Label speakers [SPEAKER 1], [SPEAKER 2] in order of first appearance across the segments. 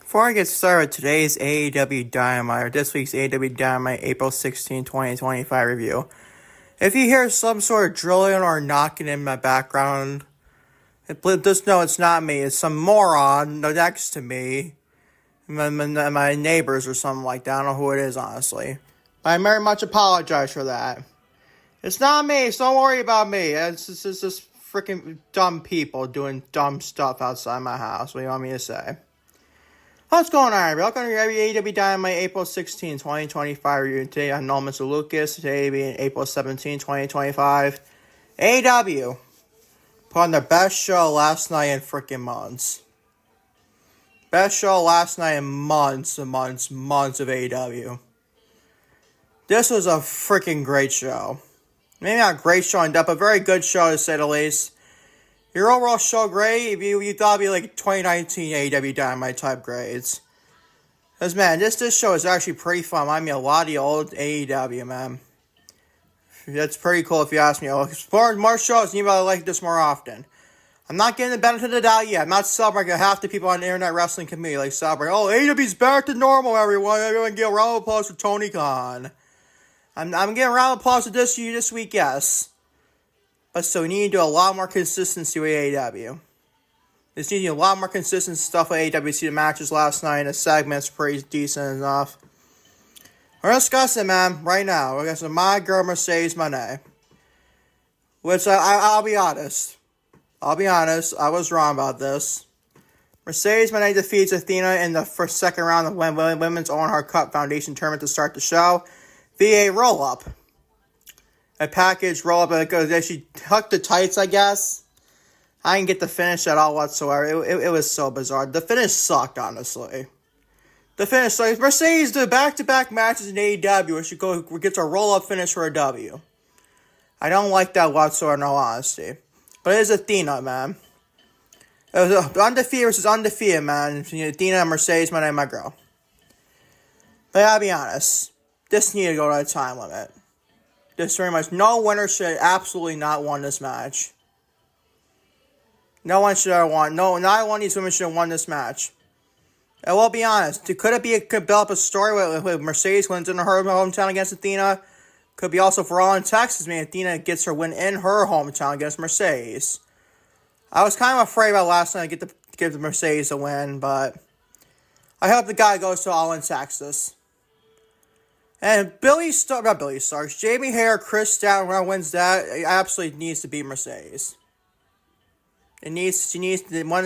[SPEAKER 1] Before I get started with today's AEW Dynamite, or this week's AEW Dynamite April 16, 2025 review, if you hear some sort of drilling or knocking in my background, just know it's not me. It's some moron next to me, my neighbors or something like that. I don't know who it is, honestly. But I very much apologize for that. It's not me, so don't worry about me. It's just freaking dumb people doing dumb stuff outside my house. What do you want me to say? What's going on, everybody? Welcome to your AEW Dynamite April 16, 2025 review. Today I'm Mr. Lucas. Today being April 17, 2025. AEW put on their best show last night in freaking months. Best show last night in months and months of AEW. This was a freaking great show. Maybe not a great show in depth, but a very good show to say the least. Your overall show grade, you thought it'd be like 2019 AEW Dynamite type grades. Because, man, this show is actually pretty fun. I mean, a lot of the old AEW, man. That's pretty cool if you ask me. More shows, you might like this more often. I'm not getting the benefit of the doubt yet. I'm not celebrating half the people on the internet wrestling community like celebrating. Oh, AEW's back to normal, everyone. Everyone get a round of applause for Tony Khan. I'm getting a round of applause for this week, yes. But so we need to do a lot more consistency with AEW. Just need to do a lot more consistent stuff with AEW. See the matches last night and the segments pretty decent enough. We're discussing, man, right now. We're discussing my girl Mercedes Mone. Which I'll be honest. I was wrong about this. Mercedes Mone defeats Athena in the second round of the Women's Owen Hart Cup Foundation Tournament to start the show via a roll-up. A package roll-up, she tucked the tights, I guess. I didn't get the finish at all whatsoever. It was so bizarre. The finish sucked, honestly. The finish sucked. Mercedes did back-to-back matches in AEW where she gets a roll-up finish for a W. I don't like that whatsoever, in all honesty. But it is Athena, man. It was undefeated versus undefeated, man. Athena and Mercedes, my girl. But I'll be honest. This needed to go to a time limit. This very much. No winner should absolutely not won this match. No one should have won. No, not one of these women should have won this match. And we'll be honest. Could develop a story with Mercedes wins in her hometown against Athena? Could be also for all in Texas. I mean, Athena gets her win in her hometown against Mercedes. I was kind of afraid about last night to give the Mercedes a win, but I hope the guy goes to all in Texas. And Jamie Hare, Chris Statton wins that. It absolutely needs to beat Mercedes. One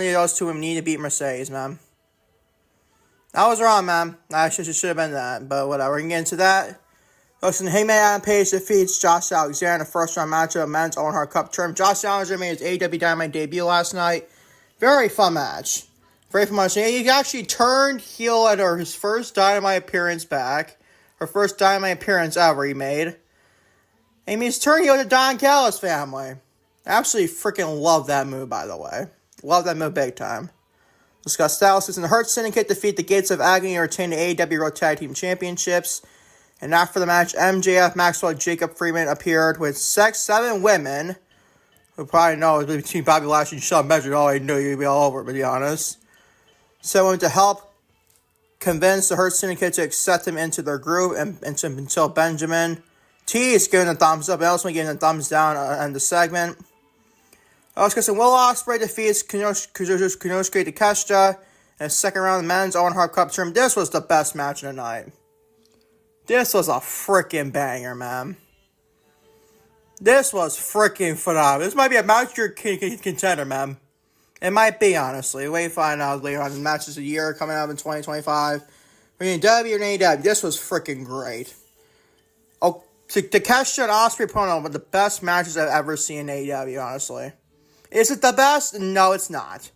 [SPEAKER 1] of those two women need to beat Mercedes, man. I was wrong, man. I should have been that, but whatever. We can get into that. Listen, Hangman Adam Page defeats Josh Alexander in the first round matchup of men's Owen Hart Cup tournament. Josh Alexander made his AEW Dynamite debut last night. Very fun match. Very fun match. He actually turned heel at his first Dynamite appearance back. Her first Dynamite appearance ever he made. And he's turning heel to Don Callis family. Absolutely freaking love that move, by the way. Love that move big time. Discuss Dallas and the Hurt Syndicate defeat the Gates of Agony and retain the AEW World Tag Team Championships. And after the match, MJF, Maxwell, Jacob Freeman appeared with 7 women. Who probably know between Bobby Lashley and Shelton Benjamin. Oh, I knew you'd be all over it, to be honest. 7 women to help convince the Hurt Syndicate to accept him into their group until Benjamin T is giving a thumbs up. Elsewhere giving a thumbs down on the segment. I was guessing Will Ospreay defeats Konosuke Takeshita in the second round of the men's Owen Hart Cup tournament. This was the best match of the night. This was a freaking banger, man. This was freaking phenomenal. This might be a match you're contender, man. It might be, honestly. Wait to find out later on. The matches of the year coming up in 2025. For AEW and AEW, this was freaking great. Oh, Takeshita and Ospreay put on one of the best matches I've ever seen in AEW, honestly. Is it the best? No, it's not.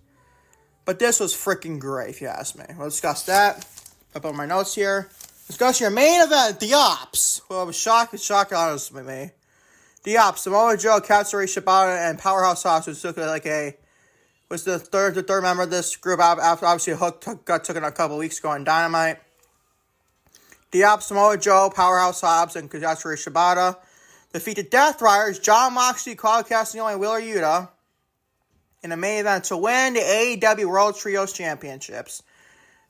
[SPEAKER 1] But this was freaking great, if you ask me. We'll discuss that. Up on my notes here. Discuss your main event, the Opps. Well, I was shocked, honestly, me. The Opps, Samoa Joe, Katsuri Shibata, and Powerhouse Hobbs was the third member of this group. Obviously, Hook got taken a couple weeks ago on Dynamite. The Opps, Samoa Joe, Powerhouse Hobbs, and Katsuri Shibata defeated Death Riders, John Moxley, Claudio Castagnoli, and Wheeler Yuta in the main event to win the AEW World Trios Championships.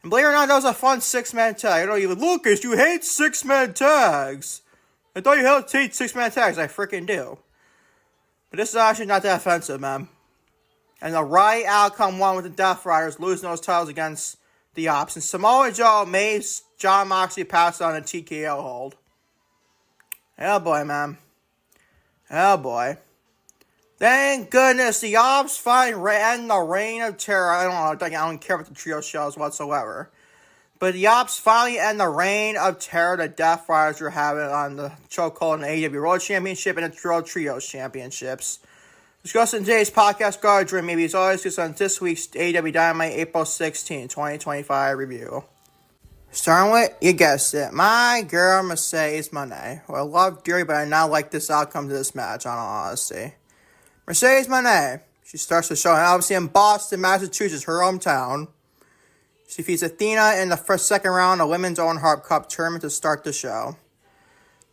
[SPEAKER 1] And believe it or not, that was a fun 6-man tag. I don't even, Lucas, you hate 6-man tags. I thought you hate 6-man tags. I freaking do. But this is actually not that offensive, man. And the right outcome won with the Death Riders losing those titles against the Opps. And Samoa Joe made Jon Moxley pass on a TKO hold. Oh boy, man. Oh boy. Thank goodness the Opps finally end the reign of terror. I don't care about the trio shows whatsoever. But the Opps finally end the reign of terror the Death Riders are having on the chokehold in the AEW World Championship and the World Trios Championships. Discussing today's podcast guard dream, maybe as always, just on this week's AEW Dynamite April 16, 2025 review. Starting with, you guessed it, my girl Mercedes Mone, who I love dearly, but I now like this outcome to this match, on all honesty. Mercedes Mone, she starts the show, and obviously in Boston, Massachusetts, her hometown. She defeats Athena in the second round of Women's Owen Hart Cup tournament to start the show.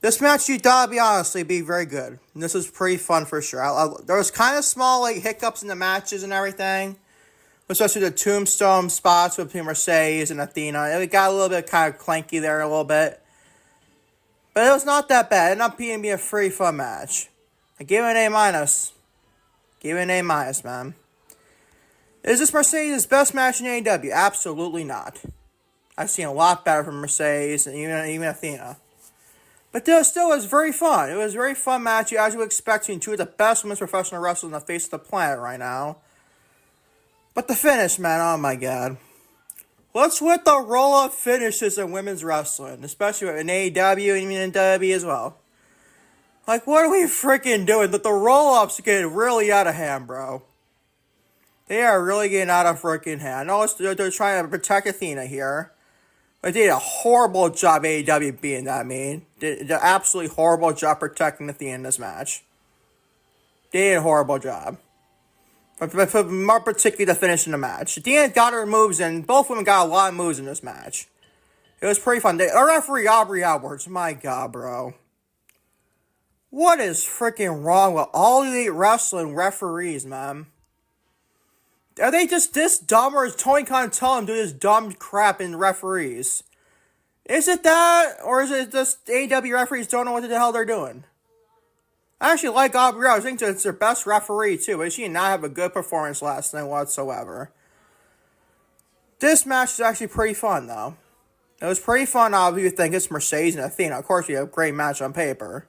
[SPEAKER 1] This match, you thought, be honestly, be very good. And this was pretty fun for sure. There was kind of small hiccups in the matches and everything, especially the tombstone spots between Mercedes and Athena. It got a little bit kind of clanky there a little bit. But it was not that bad. It ended up being a free fun match. I gave it an A-. Give it an A-, man. Is this Mercedes' best match in AEW? Absolutely not. I've seen a lot better from Mercedes and even Athena. But it still was very fun. It was a very fun match, as you would expect, between two of the best women's professional wrestlers on the face of the planet right now. But the finish, man, oh my god. What's with the roll-up finishes in women's wrestling? Especially in AEW and even in WWE as well. Like, what are we freaking doing? The roll-ups are getting really out of hand, bro. They are really getting out of freaking hand. I know they're trying to protect Athena here. But they did a horrible job, AEW being that mean. They did an absolutely horrible job protecting Athena in this match. They did a horrible job. But more particularly the finish in the match. Athena got her moves in. Both women got a lot of moves in this match. It was pretty fun. Our referee, Aubrey Edwards. My god, bro. What is freaking wrong with all Elite Wrestling referees, man? Are they just this dumb, or is Tony Khan telling them to do this dumb crap in referees? Is it that, or is it just AEW referees don't know what the hell they're doing? I actually like Aubrey. I think it's their best referee too, but she did not have a good performance last night whatsoever. This match is actually pretty fun, though. It was pretty fun, obviously, you think it's Mercedes and Athena. Of course, we have a great match on paper.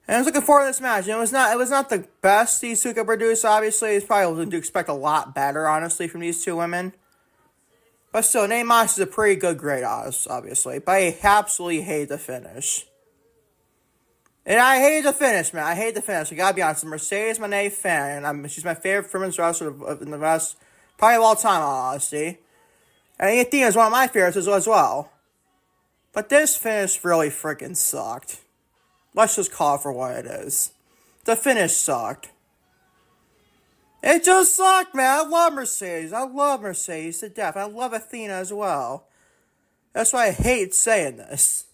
[SPEAKER 1] And I was looking forward to this match. It was not the best these two could produce, obviously. It's probably to expect a lot better, honestly, from these two women. But still, Nate Moss is a pretty good grade, obviously. But I absolutely hate the finish. And I hate the finish, man. I hate the finish. I gotta be honest. I'm a Mercedes Mone fan. And she's my favorite women's wrestler in the West, probably of all time, honestly. And Athena is one of my favorites as well. But this finish really freaking sucked. Let's just call it for what it is. The finish sucked. It just sucked, man. I love Mercedes. I love Mercedes to death. I love Athena as well. That's why I hate saying this.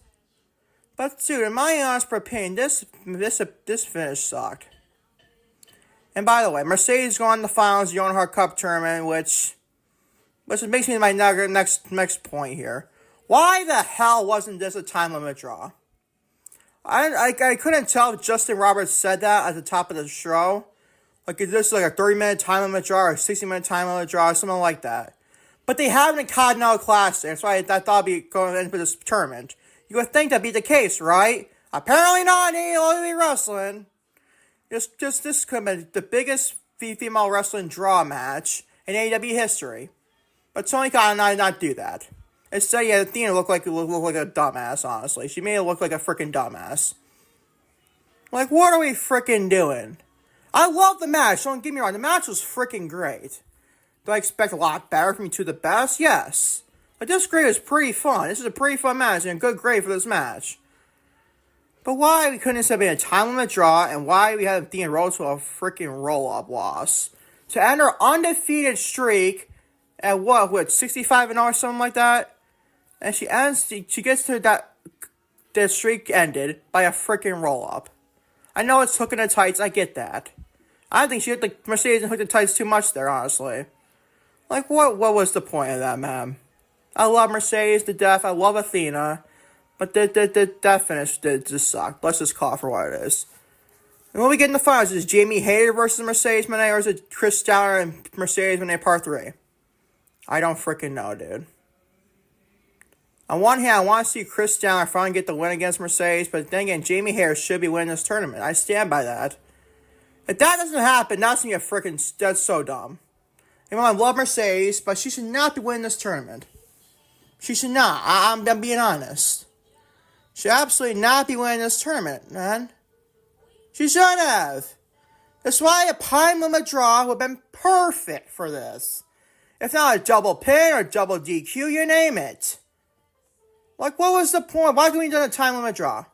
[SPEAKER 1] But dude, in my honest opinion, this finish sucked. And by the way, Mercedes going to the finals of the Owen Hart Cup tournament, which makes me my next point here. Why the hell wasn't this a time limit draw? I couldn't tell if Justin Roberts said that at the top of the show. Like, is this like a 30-minute time limit draw or a 60-minute time limit draw or something like that? But they have it in Continental Classic. That's why I thought it'd be going into this tournament. You would think that'd be the case, right? Apparently not in AEW Wrestling. This could have been the biggest female wrestling draw match in AEW history. But Tony Khan did not do that. Instead, yeah, Athena looked like a dumbass, honestly. She made it look like a freaking dumbass. Like, what are we freaking doing? I love the match, don't get me wrong. The match was freaking great. Do I expect a lot better from two of the best? Yes. But this grade is pretty fun. This is a pretty fun match and a good grade for this match. But why we couldn't have been a time limit draw, and why we had Athena roll to a freaking roll-up loss. To end her undefeated streak at what, 65 and or something like that? And she gets to the streak ended by a freaking roll-up. I know it's hooking the tights, I get that. I think Mercedes hooked the tights too much there, honestly. Like, what was the point of that, man? I love Mercedes to death. I love Athena. But that finish did just suck. Let's just call it for what it is. And when we get in the finals, is Jamie Hayter versus Mercedes Moné, or is it Chris Statler and Mercedes Moné Part 3? I don't freaking know, dude. On one hand, I want to see Chris Statler finally get the win against Mercedes, but then again, Jamie Hayter should be winning this tournament. I stand by that. If that doesn't happen, that's gonna get that's so dumb. I love Mercedes, but she should not be winning this tournament. She should not. I'm being honest. She should absolutely not be winning this tournament, man. She should have. That's why a time limit draw would have been perfect for this. If not a double pin or double DQ, you name it. Like, what was the point? Why couldn't we do a time limit draw?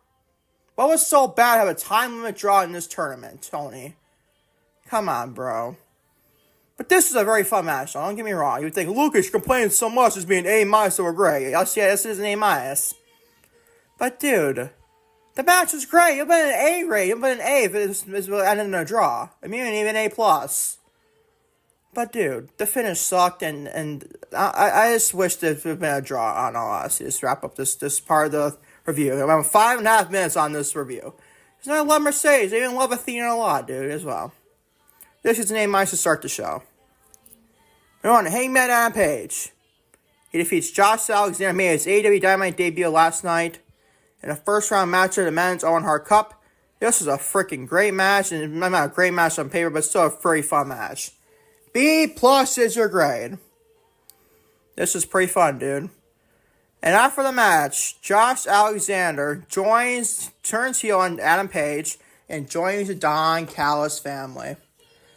[SPEAKER 1] What was so bad to have a time limit draw in this tournament, Tony? Come on, bro. But this is a very fun match, so don't get me wrong. You would think, Lucas, you're complaining so much as being A- over great. Yes, yeah, this is an A-. But, dude, the match was great. It would have been an A rate. It would have been an A if it was ended in a draw. I mean, even A+. But, dude, the finish sucked, and I just wish there would have been a draw, on all honesty. Just wrap up this part of the review. I'm 5.5 minutes on this review. Because I love Mercedes. I even love Athena a lot, dude, as well. This is an A- to start the show. We're on Hangman Adam Page. He defeats Josh Alexander, made his AEW Dynamite debut last night in a first-round match of the men's Owen Hart Cup. This was a freaking great match, and not a great match on paper, but still a very fun match. B+ is your grade. This is pretty fun, dude. And after the match, Josh Alexander turns heel on Adam Page, and joins the Don Callis family.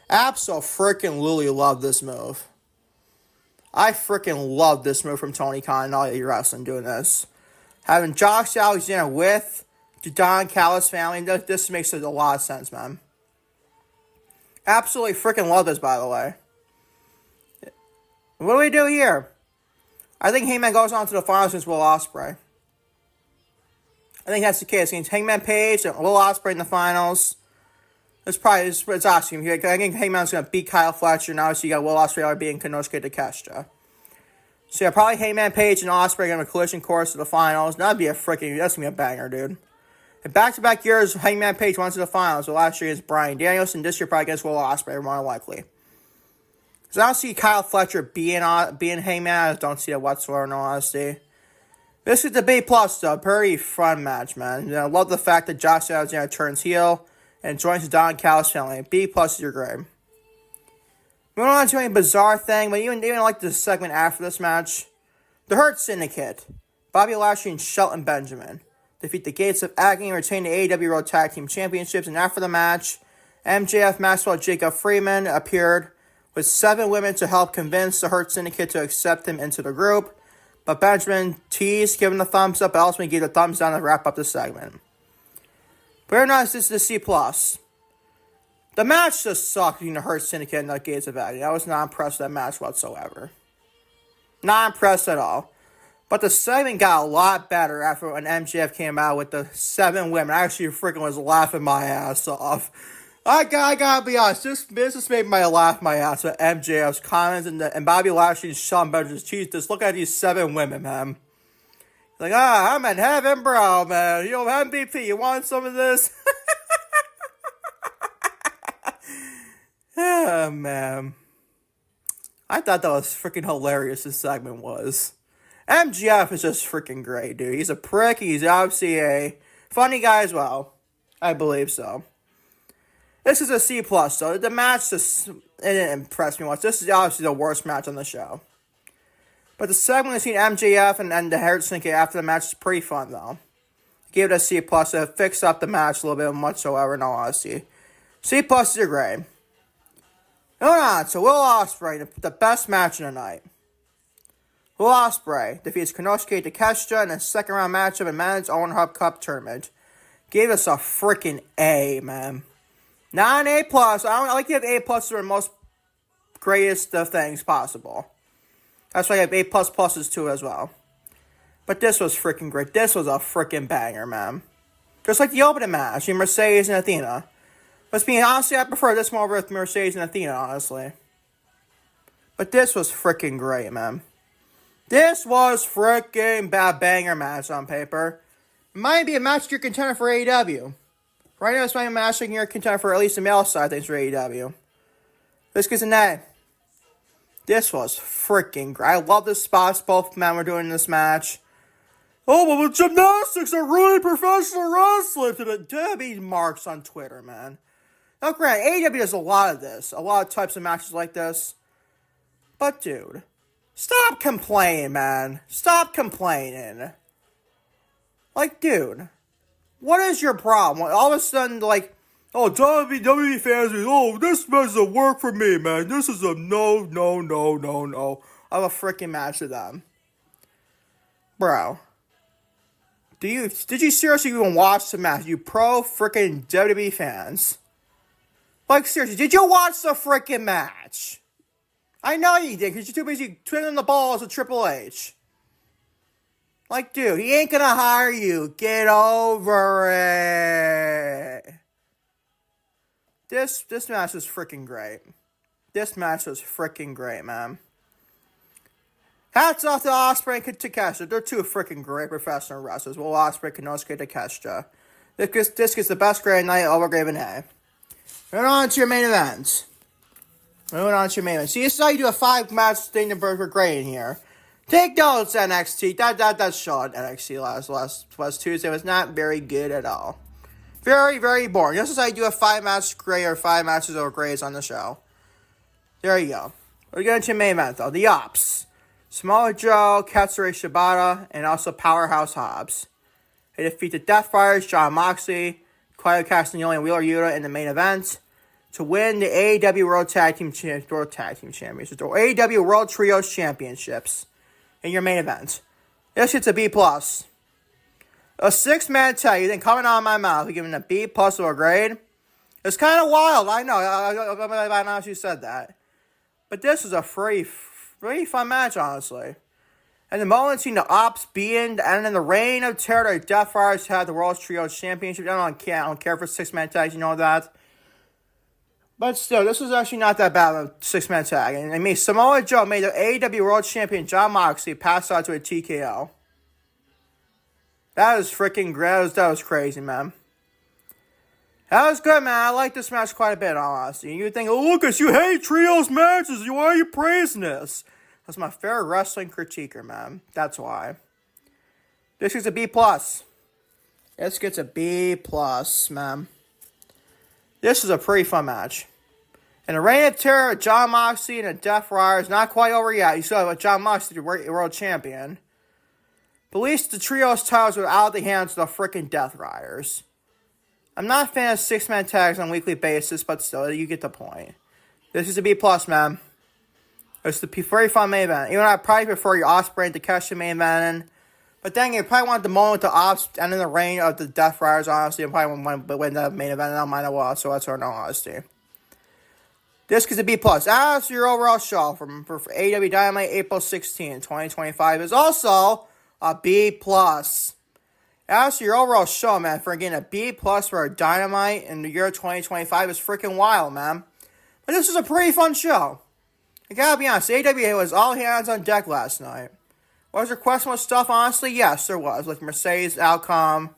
[SPEAKER 1] Abso-freaking-lutely love this move. I freaking love this move from Tony Khan and all AEW Wrestling doing this. Having Josh Alexander with the Don Callis family, this makes a lot of sense, man. Absolutely freaking love this, by the way. What do we do here? I think Hangman goes on to the finals against Will Ospreay. I think that's the case. Against Hangman Page and Will Ospreay in the finals. It's awesome. I think Hangman's going to beat Kyle Fletcher. Now, so you got Will Ospreay beating Konosuke Takeshita. So yeah, probably Hangman Page and Ospreay going to have a collision course to the finals. That's going to be a banger, dude. In back-to-back years, Hangman Page went to the finals. So last year against Bryan Danielson, this year probably against Will Ospreay, more likely. So I don't see Kyle Fletcher being Hangman. I just don't see it whatsoever, in all honesty. This is the B+, though. Very fun match, man. I love the fact that Josh Alexander turns heel and joins the Don Callis family. B+ is your grade. Moving on to a bizarre thing, but even like the segment after this match. The Hurt Syndicate, Bobby Lashley and Shelton Benjamin, defeat the Gates of Agony and retain the AEW World Tag Team Championships. And after the match, MJF, Maxwell, Jacob Freeman appeared with 7 women to help convince the Hurt Syndicate to accept him into the group. But Benjamin teased, giving the thumbs up, but ultimately gave the thumbs down to wrap up the segment. Very nice, this is the C+. The match just sucked between the Hurt Syndicate and the Gates of Agony. I was not impressed with that match whatsoever. Not impressed at all. But the segment got a lot better after when MJF came out with the 7 women. I actually freaking was laughing my ass off. I gotta be honest, this just made me laugh my ass with MJF's comments and Bobby Lashley and Shawn Benjamin's cheese. Just look at these 7 women, man. Like, I'm in heaven, bro, man. You know, MVP, you want some of this? Yeah, man. I thought that was freaking hilarious, this segment was. MJF is just freaking great, dude. He's a prick. He's obviously a funny guy as well. I believe so. This is a C+, though. The match just, it didn't impress me much. This is obviously the worst match on the show. But the segment between MJF and the Hurt Syndicate after the match is pretty fun, though. Gave it a C+. It fixed up the match a little bit whatsoever, in all honesty. C+ is your grade. Moving on to Will Ospreay, the best match of the night. Will Ospreay defeats Konosuke Takeshita in a second-round matchup in men's Owen Hart Cup tournament. Gave us a freaking A, man. Not an A+. I like to have A+ for the most greatest of things possible. That's why I have A++ too as well. But this was freaking great. This was a freaking banger, man. Just like the opening match between Mercedes and Athena. But being honestly, I prefer this more with Mercedes and Athena, honestly. But this was freaking great, man. This was freaking bad banger match on paper. Might be a match you're contender for AEW. Right now, it's my match you're contender for at least the male side things for AEW. This gets a name. This was freaking great. I love the spots both men were doing in this match. Oh, but the gymnastics are really professional wrestling to the Debbie marks on Twitter, man. Now, granted, AEW does a lot of this. A lot of types of matches like this. But, dude, stop complaining, man. Stop complaining. Like, dude, what is your problem? All of a sudden, like, oh, WWE fans, oh, this doesn't work for me, man. This is a no of a freaking match with them. Bro. Did you seriously even watch the match? You pro freaking WWE fans. Like, seriously, did you watch the freaking match? I know you did, because you're too busy twiddling the balls with Triple H. Like, dude, he ain't gonna hire you. Get over it. This match was freaking great. This match was freaking great, man. Hats off to Ospreay and Takeshita. They're two freaking great professional wrestlers. Well, Ospreay, Konosuke Takeshita. This gets the best great night over Graven Hay. Moving on to your main event. See, this is how you do a 5-match thing for great in here. Take notes, NXT. That show on NXT last Tuesday was not very good at all. Very, very boring. This is how you do a 5-match gray or 5 matches over grays on the show. There you go. We're going to your main event, though. The Opps. Samoa Joe, Katsuyori Shibata, and also Powerhouse Hobbs. They defeat the Death Fighters, Jon Moxley, Claudio Castagnoli, and Wheeler Yuta in the main event to win the AEW World Championships, or AEW World Trios Championships in your main event. This gets a B+. A 6-man tag, you think coming out of my mouth, giving a B+ or a grade? It's kind of wild, I know. I know you said that. But this is a really fun match, honestly. And the moment seen the Opps being, and in the reign of terror, the Death Fighters had the World Trios Championship. I don't care for 6-man tags, you know that. But still, this was actually not that bad of a 6-man tag. And I mean, Samoa Joe made the AEW World Champion Jon Moxley pass out to a TKO. That was freaking great. That was crazy, man. That was good, man. I like this match quite a bit, honestly. You think, oh, Lucas, you hate trios matches. Why are you praising this? That's my favorite wrestling critiquer, man. That's why. This gets a B+. This gets a B+, man. This is a pretty fun match. And the Reign of Terror, Jon Moxley and the Death Riders, not quite over yet. You still have Jon Moxley, the world champion. But at least the trios titles were out of the hands of the freaking Death Riders. I'm not a fan of 6-man tags on a weekly basis, but still, you get the point. This is a B+, man. It's the very fun main event. Even though I probably prefer your Ospreay and Takeshita main event. But dang it, you probably want the moment with the Opps and in the reign of the Death Riders, honestly. I probably want to win the main event, and I don't mind what, so that's our no honesty. This is a B+. As your overall show for AEW Dynamite April 16, 2025 is also a B+. As your overall show, man, for getting a B+ for a Dynamite in the year 2025 is freaking wild, man. But this is a pretty fun show. I gotta be honest, AEW was all hands on deck last night. Was there questionable stuff, honestly? Yes, there was. Like Mercedes outcome.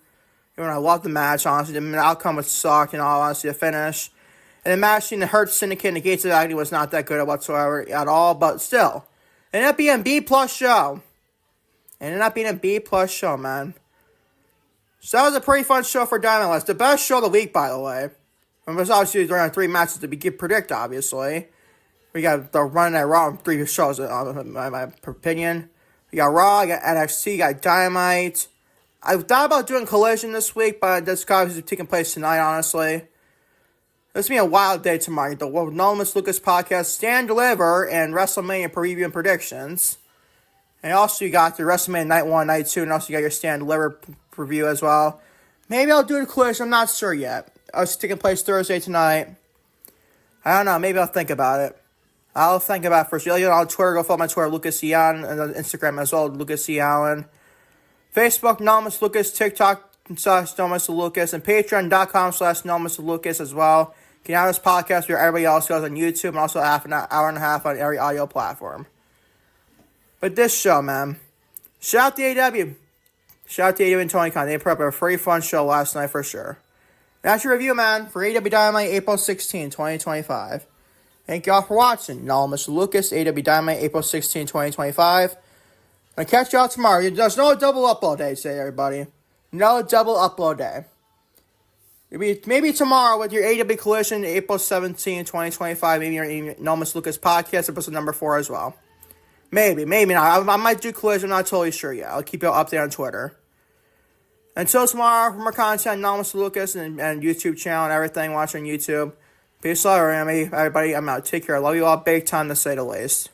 [SPEAKER 1] You know, I loved the match, honestly. The outcome was sucked, in all honesty, the finish. And the match between the Hurt Syndicate and the Gates of Agony was not that good whatsoever at all, but still. It ended up being a B+ show. Man. So that was a pretty fun show for Dynamite. It's the best show of the week, by the way. And there's obviously around 3 matches to predict, obviously. We got the Run that Raw 3 shows, in my opinion. We got Raw, we got NXT, we got Dynamite. I thought about doing Collision this week, but this is taking place tonight, honestly. This will be a wild day tomorrow. The Anonymous Lucas podcast, Stand Deliver, and WrestleMania preview and predictions. And also you got the WrestleMania Night 1, Night 2, and also you got your Stand Deliver review as well. Maybe I'll do the Collision, I'm not sure yet. It's taking place Thursday tonight. I don't know, maybe I'll think about it. I'll think about it first. You know, on Twitter, go follow my Twitter, Lucas E. Allen, and on Instagram as well, Lucas E. Allen. Facebook, Anonymous Lucas, TikTok, /Anonymous Lucas, and Patreon.com/Anonymous Lucas as well. You can have this podcast where everybody else goes on YouTube, and also an hour and a half on every audio platform. But this show, man. Shout out to AEW. Shout out to AEW and Tony Khan. They put up a pretty fun show last night for sure. That's your review, man, for AEW Dynamite April 16, 2025. Thank y'all for watching. Now, Mr. Lucas, AEW Dynamite April 16, 2025. I'll catch y'all tomorrow. There's no double upload day today, everybody. No double upload day. Maybe tomorrow with your AEW Collision, April 17, 2025. Maybe your No Mr. Lucas podcast, episode number 4 as well. Maybe not. I might do Collision. I'm not totally sure yet. I'll keep you up there on Twitter. Until tomorrow, for more content, No Mr. Lucas and YouTube channel and everything, watching YouTube. Peace out, everybody. I'm out. Take care. I love you all big time, to say the least.